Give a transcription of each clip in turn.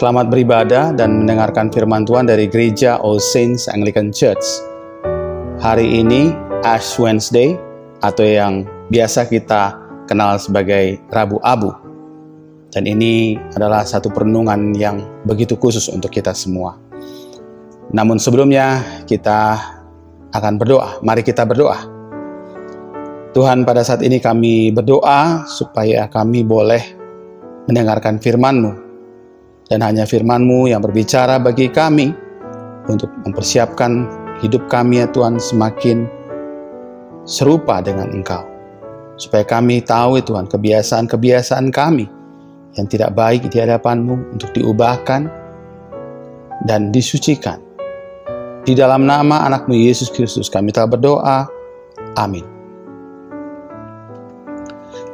Selamat beribadah dan mendengarkan firman Tuhan dari Gereja All Saints Anglican Church. Hari ini Ash Wednesday atau yang biasa kita kenal sebagai Rabu Abu. Dan ini adalah satu perenungan yang begitu khusus untuk kita semua. Namun sebelumnya kita akan berdoa. Mari kita berdoa. Tuhan, pada saat ini kami berdoa supaya kami boleh mendengarkan firman-Mu. Dan hanya firman-Mu yang berbicara bagi kami untuk mempersiapkan hidup kami ya Tuhan semakin serupa dengan Engkau. Supaya kami tahu ya Tuhan kebiasaan-kebiasaan kami yang tidak baik di hadapan-Mu untuk diubahkan dan disucikan. Di dalam nama anak-Mu Yesus Kristus kami telah berdoa. Amin.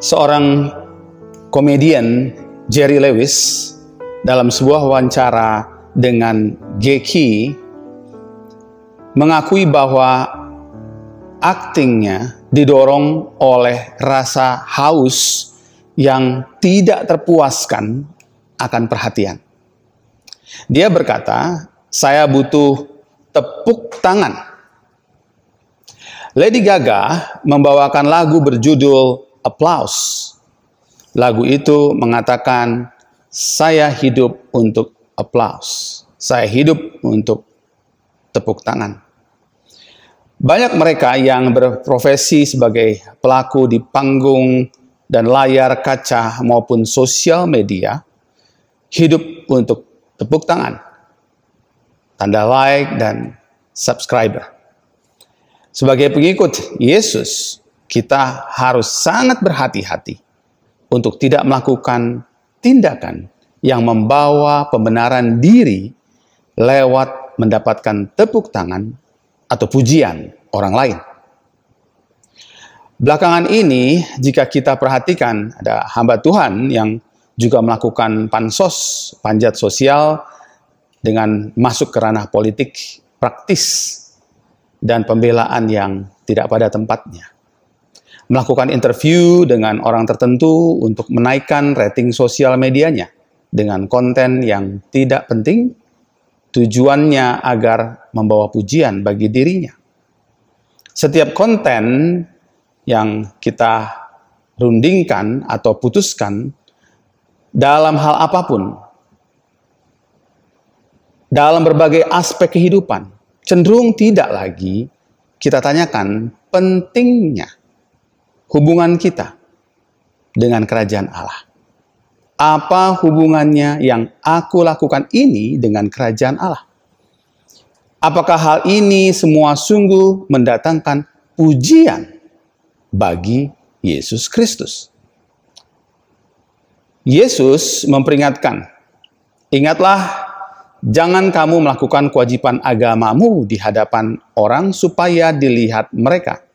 Seorang komedian Jerry Lewis dalam sebuah wawancara dengan Geki mengakui bahwa aktingnya didorong oleh rasa haus yang tidak terpuaskan akan perhatian. Dia berkata, "Saya butuh tepuk tangan." Lady Gaga membawakan lagu berjudul Applause. Lagu itu mengatakan, "Saya hidup untuk applause. Saya hidup untuk tepuk tangan." Banyak mereka yang berprofesi sebagai pelaku di panggung dan layar kaca maupun sosial media hidup untuk tepuk tangan, tanda like dan subscriber. Sebagai pengikut Yesus, kita harus sangat berhati-hati untuk tidak melakukan tindakan yang membawa pembenaran diri lewat mendapatkan tepuk tangan atau pujian orang lain. Belakangan ini, jika kita perhatikan, ada hamba Tuhan yang juga melakukan pansos, panjat sosial, dengan masuk ke ranah politik praktis dan pembelaan yang tidak pada tempatnya. Melakukan interview dengan orang tertentu untuk menaikkan rating sosial medianya dengan konten yang tidak penting, tujuannya agar membawa pujian bagi dirinya. Setiap konten yang kita rundingkan atau putuskan dalam hal apapun, dalam berbagai aspek kehidupan, cenderung tidak lagi kita tanyakan pentingnya hubungan kita dengan kerajaan Allah. Apa hubungannya yang aku lakukan ini dengan kerajaan Allah? Apakah hal ini semua sungguh mendatangkan pujian bagi Yesus Kristus? Yesus memperingatkan, "Ingatlah, jangan kamu melakukan kewajiban agamamu di hadapan orang supaya dilihat mereka.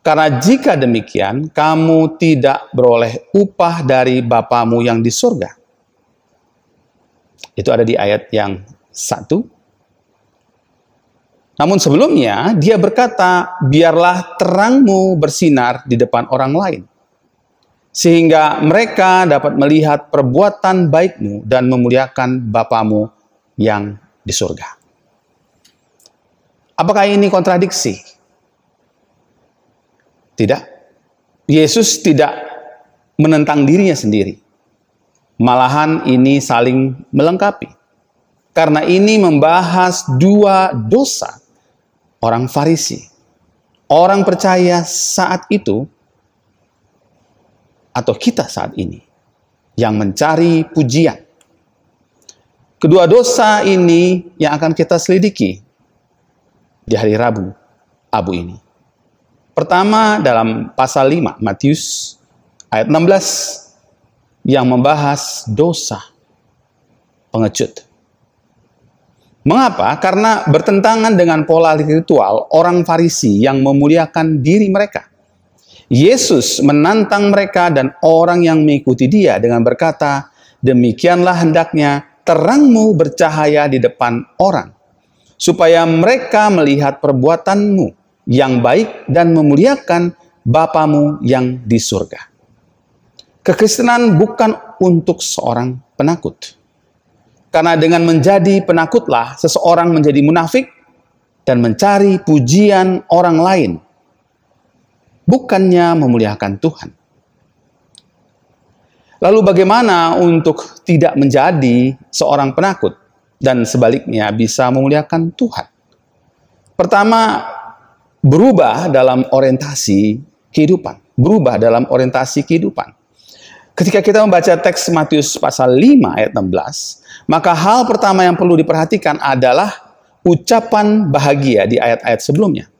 Karena jika demikian, kamu tidak beroleh upah dari Bapamu yang di surga." Itu ada di ayat yang 1. Namun sebelumnya, dia berkata, "Biarlah terangmu bersinar di depan orang lain, sehingga mereka dapat melihat perbuatan baikmu dan memuliakan Bapamu yang di surga." Apakah ini kontradiksi? Tidak. Yesus tidak menentang dirinya sendiri. Malahan ini saling melengkapi. Karena ini membahas dua dosa orang Farisi. Orang percaya saat itu, atau kita saat ini, yang mencari pujian. Kedua dosa ini yang akan kita selidiki di hari Rabu Abu ini. Pertama dalam pasal 5 Matius ayat 16 yang membahas dosa pengecut. Mengapa? Karena bertentangan dengan pola ritual orang Farisi yang memuliakan diri mereka. Yesus menantang mereka dan orang yang mengikuti dia dengan berkata, "Demikianlah hendaknya terangmu bercahaya di depan orang, supaya mereka melihat perbuatanmu yang baik dan memuliakan Bapamu yang di surga." Kekristenan bukan untuk seorang penakut. Karena dengan menjadi penakutlah seseorang menjadi munafik dan mencari pujian orang lain, bukannya memuliakan Tuhan. Lalu bagaimana untuk tidak menjadi seorang penakut dan sebaliknya bisa memuliakan Tuhan? Pertama, berubah dalam orientasi kehidupan. Berubah dalam orientasi kehidupan. Ketika kita membaca teks Matius pasal 5 ayat 16, maka hal pertama yang perlu diperhatikan adalah ucapan bahagia di ayat-ayat sebelumnya.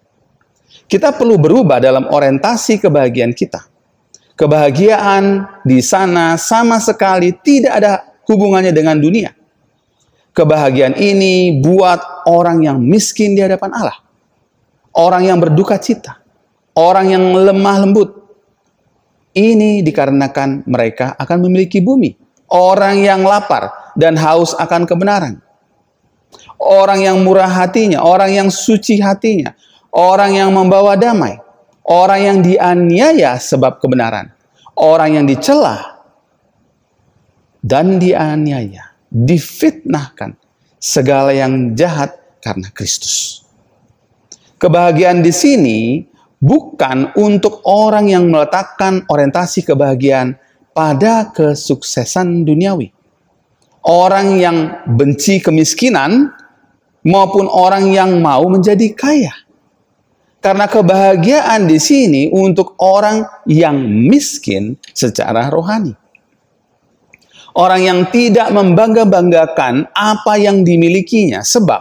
Kita perlu berubah dalam orientasi kebahagiaan kita. Kebahagiaan di sana sama sekali tidak ada hubungannya dengan dunia. Kebahagiaan ini buat orang yang miskin di hadapan Allah. Orang yang berduka cita. Orang yang lemah lembut. Ini dikarenakan mereka akan memiliki bumi. Orang yang lapar dan haus akan kebenaran. Orang yang murah hatinya, orang yang suci hatinya, orang yang membawa damai, orang yang dianiaya sebab kebenaran, orang yang dicela dan dianiaya, difitnahkan, segala yang jahat karena Kristus. Kebahagiaan di sini bukan untuk orang yang meletakkan orientasi kebahagiaan pada kesuksesan duniawi. Orang yang benci kemiskinan maupun orang yang mau menjadi kaya. Karena kebahagiaan di sini untuk orang yang miskin secara rohani. Orang yang tidak membangga-banggakan apa yang dimilikinya sebab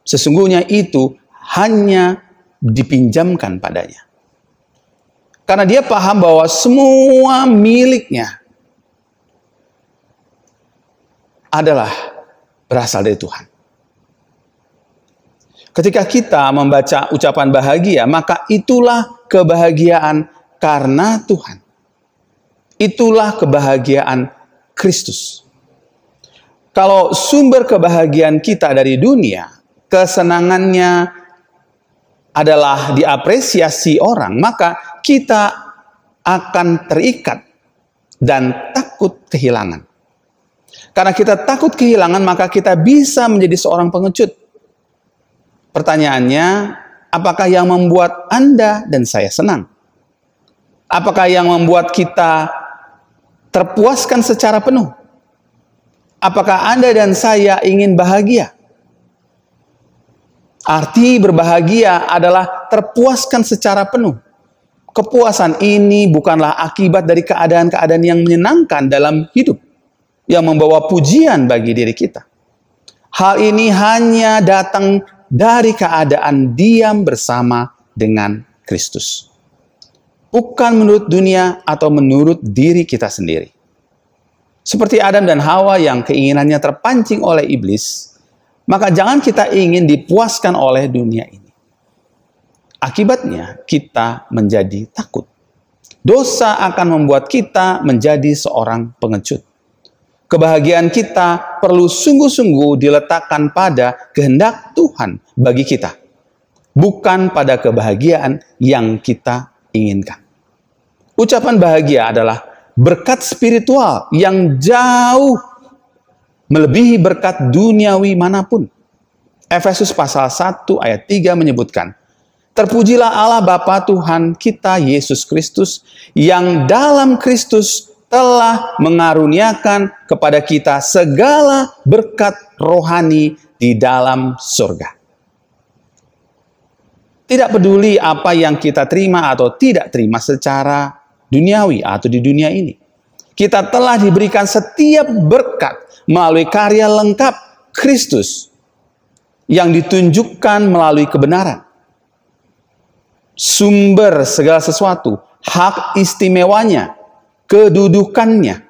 sesungguhnya itu hanya dipinjamkan padanya. Karena dia paham bahwa semua miliknya adalah berasal dari Tuhan. Ketika kita membaca ucapan bahagia, maka itulah kebahagiaan karena Tuhan. Itulah kebahagiaan Kristus. Kalau sumber kebahagiaan kita dari dunia, kesenangannya adalah diapresiasi orang, maka kita akan terikat dan takut kehilangan. Karena kita takut kehilangan, maka kita bisa menjadi seorang pengecut. Pertanyaannya, apakah yang membuat Anda dan saya senang? Apakah yang membuat kita terpuaskan secara penuh? Apakah Anda dan saya ingin bahagia? Arti berbahagia adalah terpuaskan secara penuh. Kepuasan ini bukanlah akibat dari keadaan-keadaan yang menyenangkan dalam hidup, yang membawa pujian bagi diri kita. Hal ini hanya datang dari keadaan diam bersama dengan Kristus. Bukan menurut dunia atau menurut diri kita sendiri. Seperti Adam dan Hawa yang keinginannya terpancing oleh iblis, maka jangan kita ingin dipuaskan oleh dunia ini. Akibatnya kita menjadi takut. Dosa akan membuat kita menjadi seorang pengecut. Kebahagiaan kita perlu sungguh-sungguh diletakkan pada kehendak Tuhan bagi kita. Bukan pada kebahagiaan yang kita inginkan. Ucapan bahagia adalah berkat spiritual yang jauh melebihi berkat duniawi manapun. Efesus pasal 1 ayat 3 menyebutkan, terpujilah Allah Bapa Tuhan kita Yesus Kristus yang dalam Kristus telah mengaruniakan kepada kita segala berkat rohani di dalam surga. Tidak peduli apa yang kita terima atau tidak terima secara duniawi atau di dunia ini. Kita telah diberikan setiap berkat melalui karya lengkap Kristus yang ditunjukkan melalui kebenaran. Sumber segala sesuatu, hak istimewanya, kedudukannya,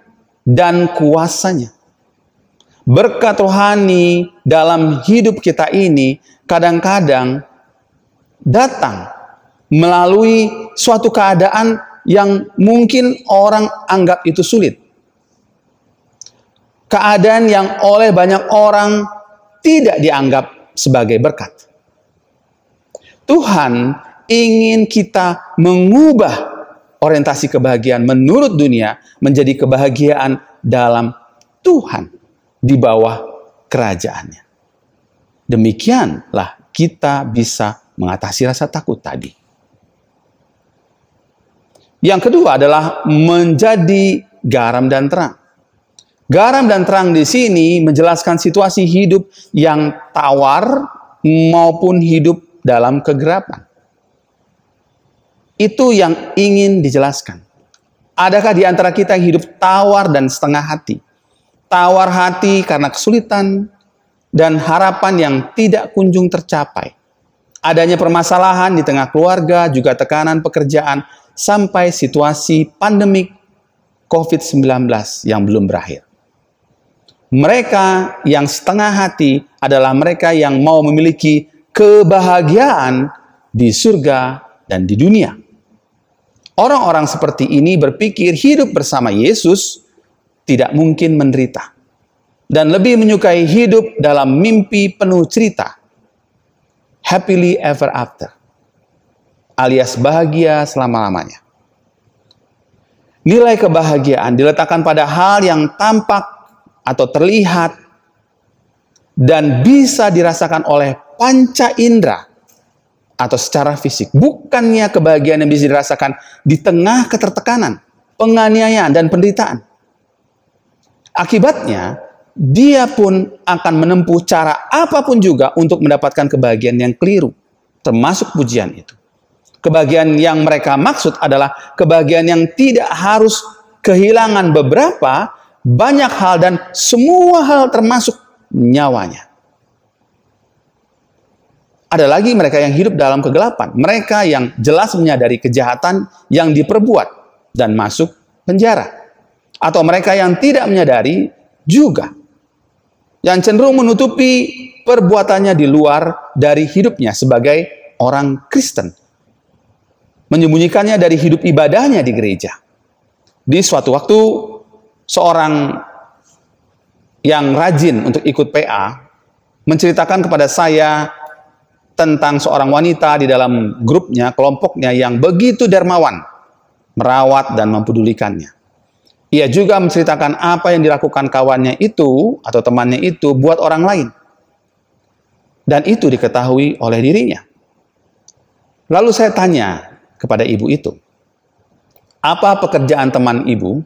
dan kuasanya. Berkat rohani dalam hidup kita ini kadang-kadang datang melalui suatu keadaan yang mungkin orang anggap itu sulit. Keadaan yang oleh banyak orang tidak dianggap sebagai berkat. Tuhan ingin kita mengubah orientasi kebahagiaan menurut dunia menjadi kebahagiaan dalam Tuhan di bawah kerajaannya. Demikianlah kita bisa mengatasi rasa takut tadi. Yang kedua adalah menjadi garam dan terang. Garam dan terang di sini menjelaskan situasi hidup yang tawar maupun hidup dalam kegelapan. Itu yang ingin dijelaskan. Adakah di antara kita yang hidup tawar dan setengah hati? Tawar hati karena kesulitan dan harapan yang tidak kunjung tercapai. Adanya permasalahan di tengah keluarga, juga tekanan pekerjaan, sampai situasi pandemik COVID-19 yang belum berakhir. Mereka yang setengah hati adalah mereka yang mau memiliki kebahagiaan di surga dan di dunia. Orang-orang seperti ini berpikir hidup bersama Yesus tidak mungkin menderita dan lebih menyukai hidup dalam mimpi penuh cerita, happily ever after, alias bahagia selama-lamanya. Nilai kebahagiaan diletakkan pada hal yang tampak atau terlihat dan bisa dirasakan oleh panca indera atau secara fisik. Bukannya kebahagiaan yang bisa dirasakan di tengah ketertekanan, penganiayaan, dan penderitaan. Akibatnya, dia pun akan menempuh cara apapun juga untuk mendapatkan kebahagiaan yang keliru, termasuk pujian itu. Kebahagiaan yang mereka maksud adalah kebahagiaan yang tidak harus kehilangan beberapa, banyak hal, dan semua hal termasuk nyawanya. Ada lagi mereka yang hidup dalam kegelapan. Mereka yang jelas menyadari kejahatan yang diperbuat dan masuk penjara. Atau mereka yang tidak menyadari juga, yang cenderung menutupi perbuatannya di luar dari hidupnya sebagai orang Kristen. Menyembunyikannya dari hidup ibadahnya di gereja. Di suatu waktu, seorang yang rajin untuk ikut PA menceritakan kepada saya tentang seorang wanita di dalam grupnya, kelompoknya yang begitu dermawan, merawat dan mempedulikannya. Ia juga menceritakan apa yang dilakukan kawannya itu atau temannya itu buat orang lain. Dan itu diketahui oleh dirinya. Lalu saya tanya kepada ibu itu, apa pekerjaan teman ibu?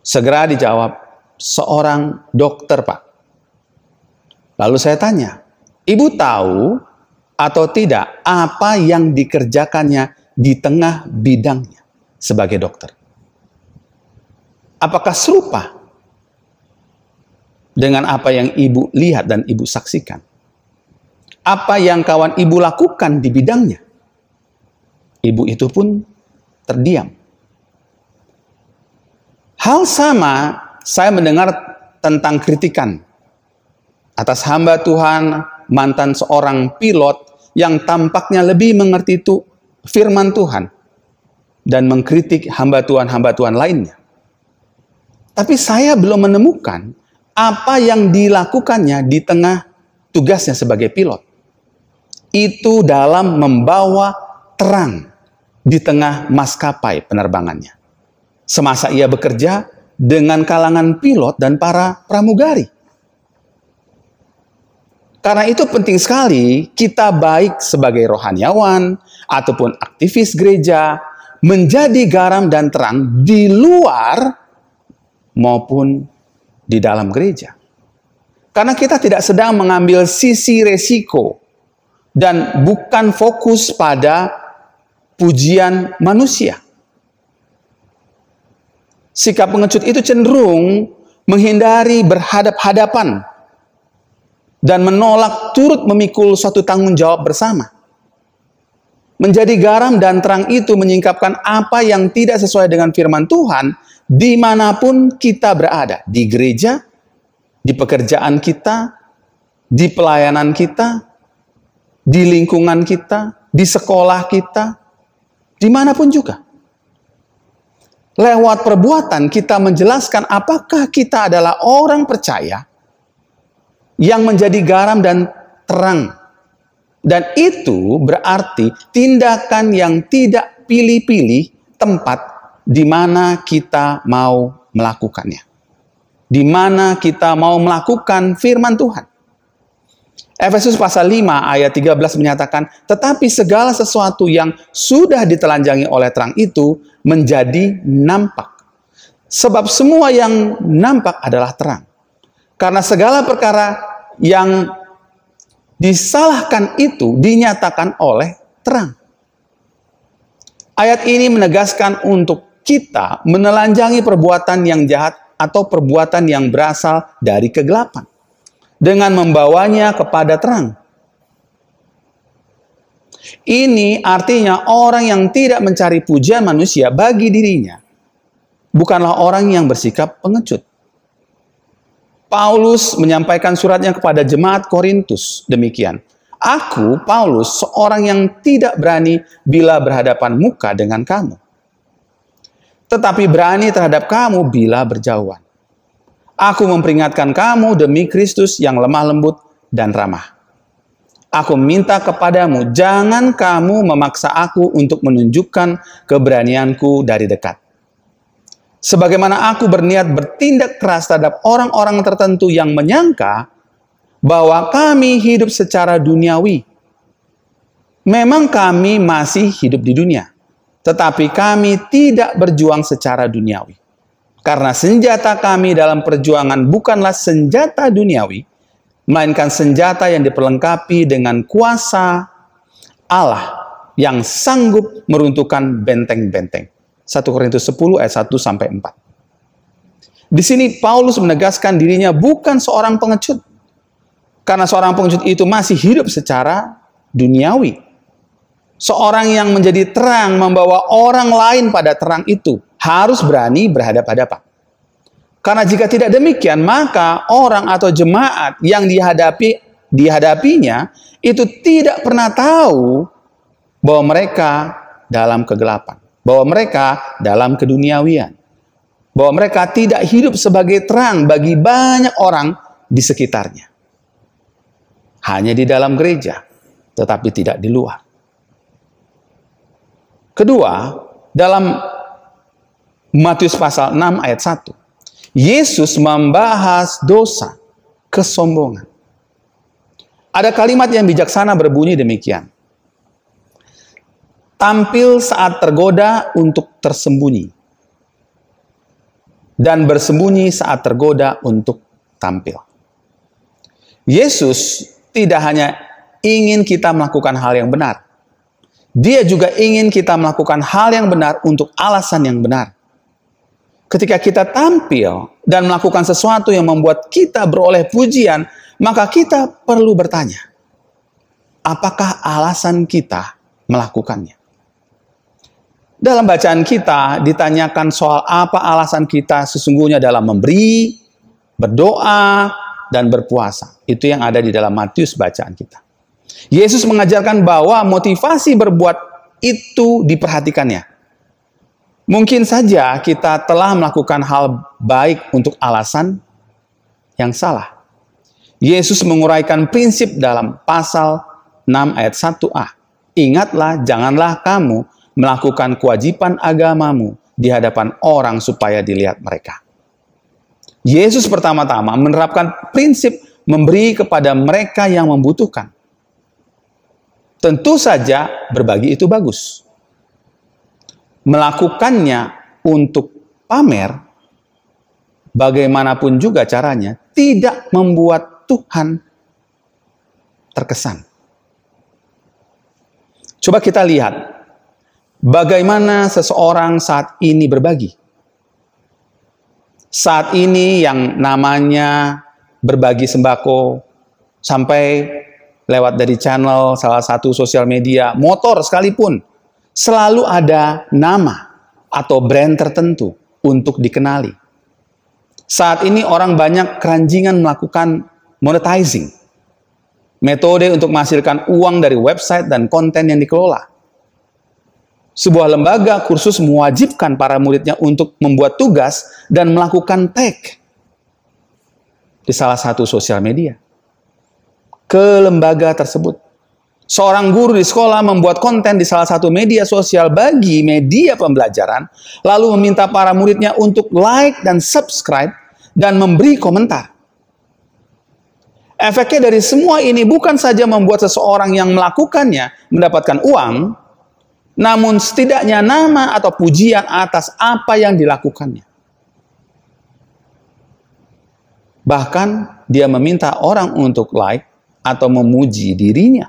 Segera dijawab, seorang dokter, Pak. Lalu saya tanya, ibu tahu atau tidak apa yang dikerjakannya di tengah bidangnya sebagai dokter? Apakah serupa dengan apa yang ibu lihat dan ibu saksikan? Apa yang kawan ibu lakukan di bidangnya? Ibu itu pun terdiam. Hal sama saya mendengar tentang kritikan atas hamba Tuhan, mantan seorang pilot yang tampaknya lebih mengerti itu firman Tuhan dan mengkritik hamba Tuhan lainnya. Tapi saya belum menemukan apa yang dilakukannya di tengah tugasnya sebagai pilot. Itu dalam membawa terang di tengah maskapai penerbangannya. Semasa ia bekerja dengan kalangan pilot dan para pramugari. Karena itu penting sekali kita baik sebagai rohaniawan ataupun aktivis gereja menjadi garam dan terang di luar maupun di dalam gereja. Karena kita tidak sedang mengambil sisi resiko dan bukan fokus pada pujian manusia. Sikap pengecut itu cenderung menghindari berhadap-hadapan dan menolak turut memikul suatu tanggung jawab bersama. Menjadi garam dan terang itu menyingkapkan apa yang tidak sesuai dengan firman Tuhan dimanapun kita berada. Di gereja, di pekerjaan kita, di pelayanan kita, di lingkungan kita, di sekolah kita, dimanapun juga. Lewat perbuatan kita menjelaskan apakah kita adalah orang percaya yang menjadi garam dan terang. Dan itu berarti tindakan yang tidak pilih-pilih tempat di mana kita mau melakukannya. di mana kita mau melakukan firman Tuhan. Efesus pasal 5 ayat 13 menyatakan, tetapi segala sesuatu yang sudah ditelanjangi oleh terang itu menjadi nampak. Sebab semua yang nampak adalah terang. Karena segala perkara yang disalahkan itu dinyatakan oleh terang. Ayat ini menegaskan untuk kita menelanjangi perbuatan yang jahat atau perbuatan yang berasal dari kegelapan dengan membawanya kepada terang. Ini artinya orang yang tidak mencari pujian manusia bagi dirinya bukanlah orang yang bersikap pengecut. Paulus menyampaikan suratnya kepada jemaat Korintus demikian. Aku, Paulus, seorang yang tidak berani bila berhadapan muka dengan kamu, tetapi berani terhadap kamu bila berjauhan. Aku memperingatkan kamu demi Kristus yang lemah lembut dan ramah. Aku minta kepadamu, jangan kamu memaksa aku untuk menunjukkan keberanianku dari dekat. Sebagaimana aku berniat bertindak keras terhadap orang-orang tertentu yang menyangka bahwa kami hidup secara duniawi. Memang kami masih hidup di dunia, tetapi kami tidak berjuang secara duniawi. Karena senjata kami dalam perjuangan bukanlah senjata duniawi, melainkan senjata yang diperlengkapi dengan kuasa Allah yang sanggup meruntuhkan benteng-benteng. 1 Korintus 10 ayat 1 sampai 4. Di sini Paulus menegaskan dirinya bukan seorang pengecut. Karena seorang pengecut itu masih hidup secara duniawi. Seorang yang menjadi terang membawa orang lain pada terang itu harus berani berhadapan-hadapan. Karena jika tidak demikian, maka orang atau jemaat yang dihadapinya itu tidak pernah tahu bahwa mereka dalam kegelapan, bahwa mereka dalam keduniawian, bahwa mereka tidak hidup sebagai terang bagi banyak orang di sekitarnya. Hanya di dalam gereja, tetapi tidak di luar. Kedua, dalam Matius pasal 6 ayat 1, Yesus membahas dosa, kesombongan. Ada kalimat yang bijaksana berbunyi demikian. Tampil saat tergoda untuk tersembunyi, dan bersembunyi saat tergoda untuk tampil. Yesus tidak hanya ingin kita melakukan hal yang benar, Dia juga ingin kita melakukan hal yang benar untuk alasan yang benar. Ketika kita tampil dan melakukan sesuatu yang membuat kita beroleh pujian, maka kita perlu bertanya, apakah alasan kita melakukannya? Dalam bacaan kita ditanyakan soal apa alasan kita sesungguhnya dalam memberi, berdoa, dan berpuasa. Itu yang ada di dalam Matius bacaan kita. Yesus mengajarkan bahwa motivasi berbuat itu diperhatikannya. Mungkin saja kita telah melakukan hal baik untuk alasan yang salah. Yesus menguraikan prinsip dalam pasal 6 ayat 1a. Ingatlah, janganlah kamu melakukan kewajiban agamamu di hadapan orang supaya dilihat mereka. Yesus pertama-tama menerapkan prinsip memberi kepada mereka yang membutuhkan. Tentu saja berbagi itu bagus. Melakukannya untuk pamer, bagaimanapun juga caranya, tidak membuat Tuhan terkesan. Coba kita lihat bagaimana seseorang saat ini berbagi. Saat ini yang namanya berbagi sembako sampai lewat dari channel salah satu sosial media, motor sekalipun, selalu ada nama atau brand tertentu untuk dikenali. Saat ini orang banyak keranjingan melakukan monetizing, metode untuk menghasilkan uang dari website dan konten yang dikelola. Sebuah lembaga kursus mewajibkan para muridnya untuk membuat tugas dan melakukan tag di salah satu sosial media ke lembaga tersebut. Seorang guru di sekolah membuat konten di salah satu media sosial bagi media pembelajaran, lalu meminta para muridnya untuk like dan subscribe dan memberi komentar. Efeknya dari semua ini bukan saja membuat seseorang yang melakukannya mendapatkan uang, namun setidaknya nama atau pujian atas apa yang dilakukannya. Bahkan dia meminta orang untuk like atau memuji dirinya.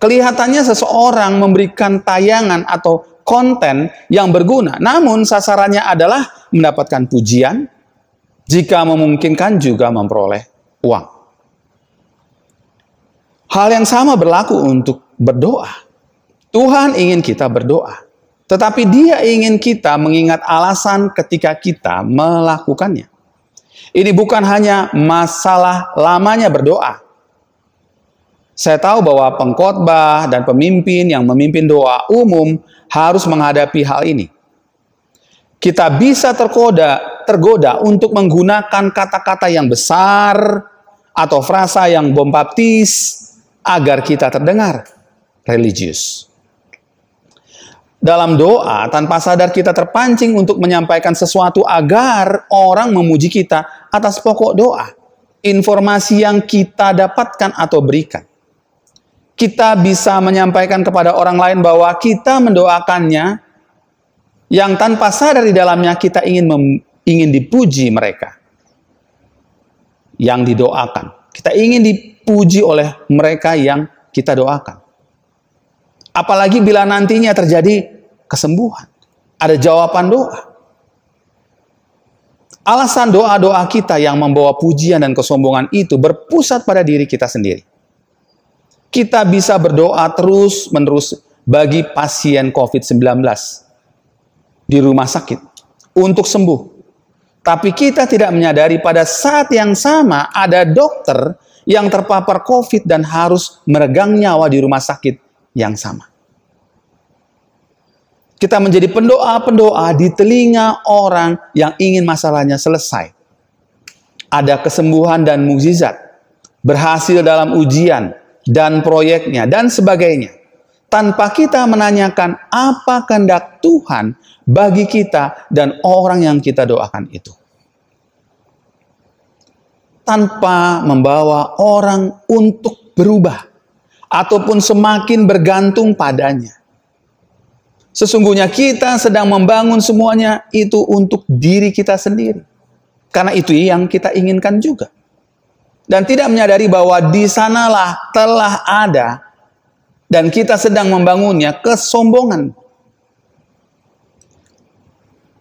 Kelihatannya seseorang memberikan tayangan atau konten yang berguna, namun sasarannya adalah mendapatkan pujian, jika memungkinkan juga memperoleh uang. Hal yang sama berlaku untuk berdoa. Tuhan ingin kita berdoa, tetapi Dia ingin kita mengingat alasan ketika kita melakukannya. Ini bukan hanya masalah lamanya berdoa. Saya tahu bahwa pengkhotbah dan pemimpin yang memimpin doa umum harus menghadapi hal ini. Kita bisa tergoda untuk menggunakan kata-kata yang besar atau frasa yang bombastis agar kita terdengar religius. Dalam doa, tanpa sadar kita terpancing untuk menyampaikan sesuatu agar orang memuji kita atas pokok doa, informasi yang kita dapatkan atau berikan. Kita bisa menyampaikan kepada orang lain bahwa kita mendoakannya, yang tanpa sadar di dalamnya kita ingin dipuji mereka yang didoakan. Kita ingin dipuji oleh mereka yang kita doakan. Apalagi bila nantinya terjadi kesembuhan, ada jawaban doa. Alasan doa-doa kita yang membawa pujian dan kesombongan itu berpusat pada diri kita sendiri. Kita bisa berdoa terus-menerus bagi pasien COVID-19 di rumah sakit untuk sembuh. Tapi kita tidak menyadari pada saat yang sama ada dokter yang terpapar COVID dan harus meregang nyawa di rumah sakit yang sama. Kita menjadi pendoa-pendoa di telinga orang yang ingin masalahnya selesai. Ada kesembuhan dan mukjizat, berhasil dalam ujian dan proyeknya dan sebagainya. Tanpa kita menanyakan apa kehendak Tuhan bagi kita dan orang yang kita doakan itu. Tanpa membawa orang untuk berubah ataupun semakin bergantung padanya. Sesungguhnya kita sedang membangun semuanya itu untuk diri kita sendiri. Karena itu yang kita inginkan juga. Dan tidak menyadari bahwa di sanalah telah ada dan kita sedang membangunnya kesombongan.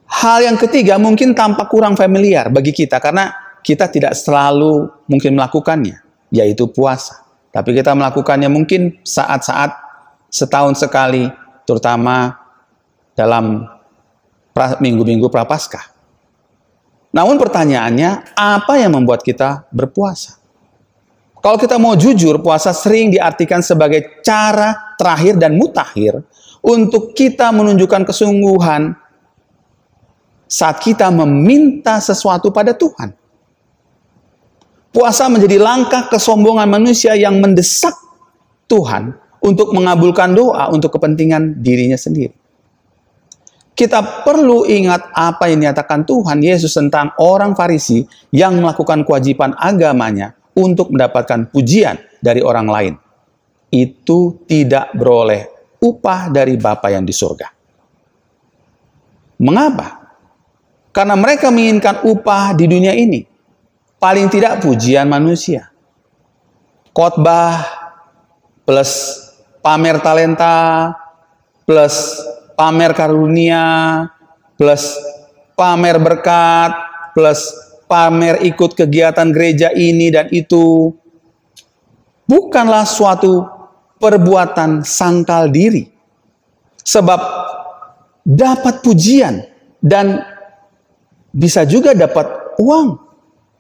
Hal yang ketiga mungkin tampak kurang familiar bagi kita karena kita tidak selalu mungkin melakukannya, yaitu puasa. Tapi kita melakukannya mungkin saat-saat setahun sekali, terutama dalam minggu-minggu prapaskah. Namun pertanyaannya, apa yang membuat kita berpuasa? Kalau kita mau jujur, puasa sering diartikan sebagai cara terakhir dan mutakhir untuk kita menunjukkan kesungguhan saat kita meminta sesuatu pada Tuhan. Puasa menjadi langkah kesombongan manusia yang mendesak Tuhan untuk mengabulkan doa untuk kepentingan dirinya sendiri. Kita perlu ingat apa yang dinyatakan Tuhan Yesus tentang orang Farisi yang melakukan kewajiban agamanya untuk mendapatkan pujian dari orang lain. Itu tidak beroleh upah dari Bapa yang di surga. Mengapa? Karena mereka menginginkan upah di dunia ini. Paling tidak pujian manusia. Khotbah plus pamer talenta plus pamer karunia plus pamer berkat plus pamer ikut kegiatan gereja ini dan itu bukanlah suatu perbuatan sangkal diri. Sebab dapat pujian dan bisa juga dapat uang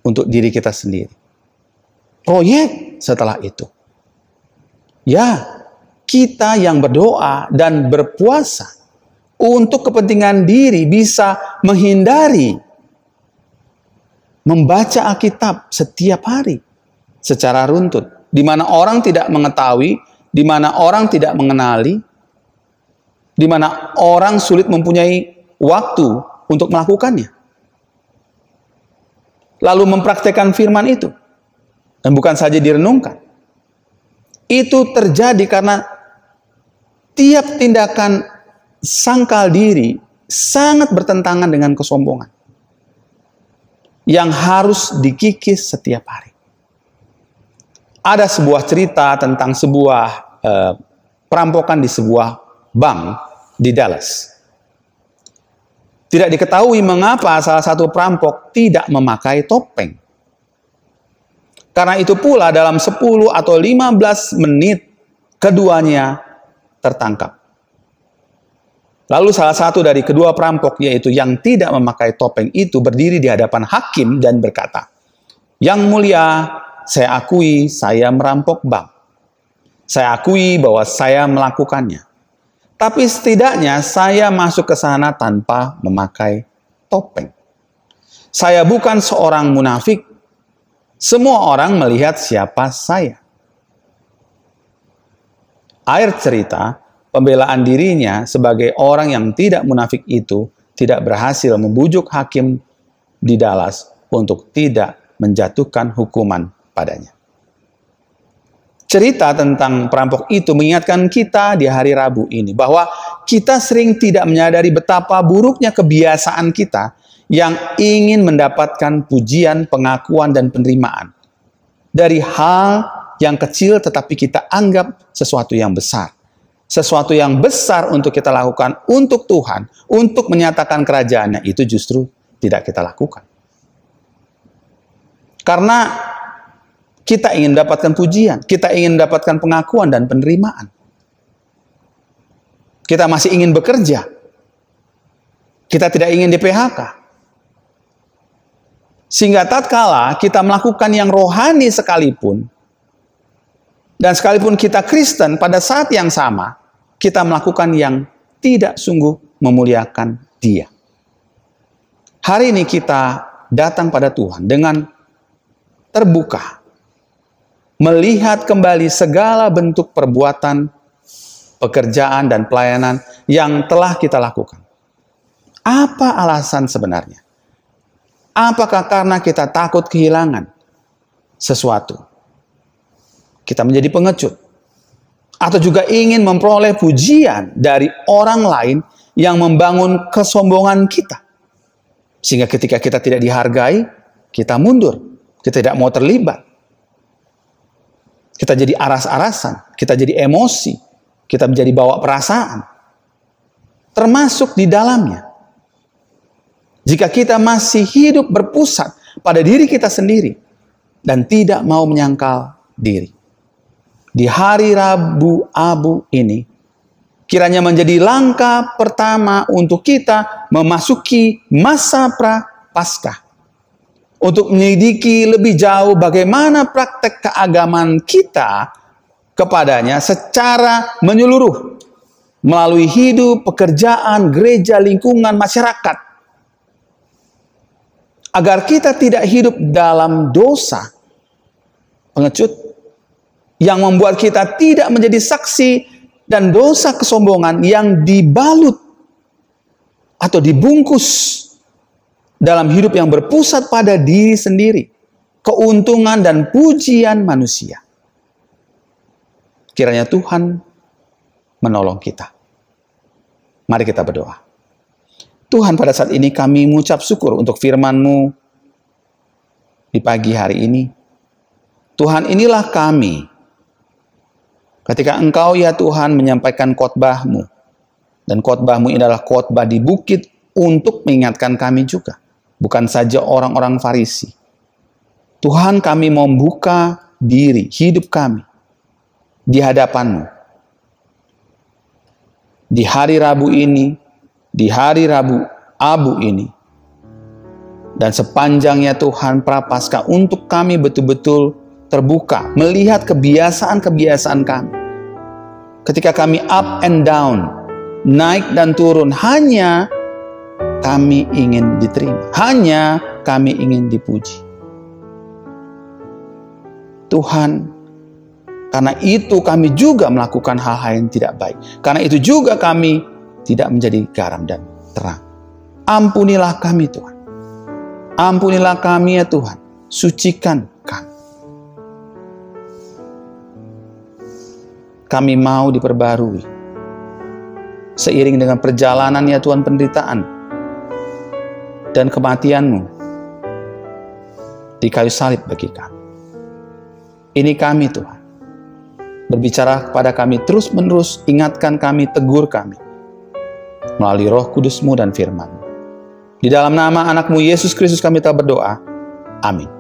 untuk diri kita sendiri. Proyek setelah itu. Ya, kita yang berdoa dan berpuasa untuk kepentingan diri bisa menghindari membaca Alkitab setiap hari secara runtut, di mana orang tidak mengetahui, di mana orang tidak mengenali, di mana orang sulit mempunyai waktu untuk melakukannya. lalu mempraktekkan firman itu. Dan bukan saja direnungkan. Itu terjadi karena tiap tindakan sangkal diri sangat bertentangan dengan kesombongan yang harus dikikis setiap hari. Ada sebuah cerita tentang sebuah perampokan di sebuah bank di Dallas. Tidak diketahui mengapa salah satu perampok tidak memakai topeng. Karena itu pula dalam 10 atau 15 menit keduanya tertangkap. Lalu salah satu dari kedua perampok, yaitu yang tidak memakai topeng itu, berdiri di hadapan hakim dan berkata, "Yang mulia, saya akui saya merampok bank. Saya akui bahwa saya melakukannya. Tapi setidaknya saya masuk ke sana tanpa memakai topeng. Saya bukan seorang munafik. Semua orang melihat siapa saya." Akhir cerita, pembelaan dirinya sebagai orang yang tidak munafik itu tidak berhasil membujuk hakim di Dallas untuk tidak menjatuhkan hukuman padanya. Cerita tentang perampok itu mengingatkan kita di hari Rabu ini bahwa kita sering tidak menyadari betapa buruknya kebiasaan kita yang ingin mendapatkan pujian, pengakuan, dan penerimaan dari hal yang kecil tetapi kita anggap sesuatu yang besar. Sesuatu yang besar untuk kita lakukan untuk Tuhan, untuk menyatakan kerajaannya, itu justru tidak kita lakukan. Karena kita ingin mendapatkan pujian, kita ingin mendapatkan pengakuan dan penerimaan. Kita masih ingin bekerja. Kita tidak ingin di-PHK. Sehingga tatkala kita melakukan yang rohani sekalipun, dan sekalipun kita Kristen, pada saat yang sama, kita melakukan yang tidak sungguh memuliakan Dia. Hari ini kita datang pada Tuhan dengan terbuka, melihat kembali segala bentuk perbuatan, pekerjaan, dan pelayanan yang telah kita lakukan. Apa alasan sebenarnya? Apakah karena kita takut kehilangan sesuatu? Kita menjadi pengecut. Atau juga ingin memperoleh pujian dari orang lain yang membangun kesombongan kita. Sehingga ketika kita tidak dihargai, kita mundur. Kita tidak mau terlibat. Kita jadi aras-arasan, kita jadi emosi, kita menjadi bawa perasaan. Termasuk di dalamnya. Jika kita masih hidup berpusat pada diri kita sendiri dan tidak mau menyangkal diri. Di hari Rabu Abu ini, kiranya menjadi langkah pertama untuk kita memasuki masa pra-Paskah. Untuk menyelidiki lebih jauh bagaimana praktek keagamaan kita kepadanya secara menyeluruh. Melalui hidup, pekerjaan, gereja, lingkungan, masyarakat. Agar kita tidak hidup dalam dosa pengecut yang membuat kita tidak menjadi saksi dan dosa kesombongan yang dibalut atau dibungkus dalam hidup yang berpusat pada diri sendiri, keuntungan dan pujian manusia. Kiranya Tuhan menolong kita. Mari kita berdoa. Tuhan, pada saat ini kami mengucap syukur untuk firman-Mu di pagi hari ini. Tuhan, inilah kami. Ketika Engkau ya Tuhan menyampaikan khotbah-Mu. Dan khotbah-Mu adalah khotbah di bukit untuk mengingatkan kami juga. Bukan saja orang-orang Farisi. Tuhan, kami mau membuka diri, hidup kami di hadapan-Mu. Di hari Rabu ini, di hari Rabu Abu ini, dan sepanjangnya Tuhan Prapaskah untuk kami betul-betul terbuka, melihat kebiasaan-kebiasaan kami. Ketika kami up and down, naik dan turun, hanya kami ingin diterima. Hanya kami ingin dipuji. Tuhan, karena itu kami juga melakukan hal-hal yang tidak baik. Karena itu juga kami tidak menjadi garam dan terang. Ampunilah kami Tuhan. Ampunilah kami ya Tuhan, sucikan kami. Kami mau diperbarui. Seiring dengan perjalanan ya Tuhan penderitaan dan kematian-Mu di kayu salib bagi kami. Ini kami Tuhan. Berbicara kepada kami terus-menerus, ingatkan kami, tegur kami melalui Roh Kudus-Mu dan firman-Mu. Di dalam nama anak-Mu Yesus Kristus kami telah berdoa. Amin.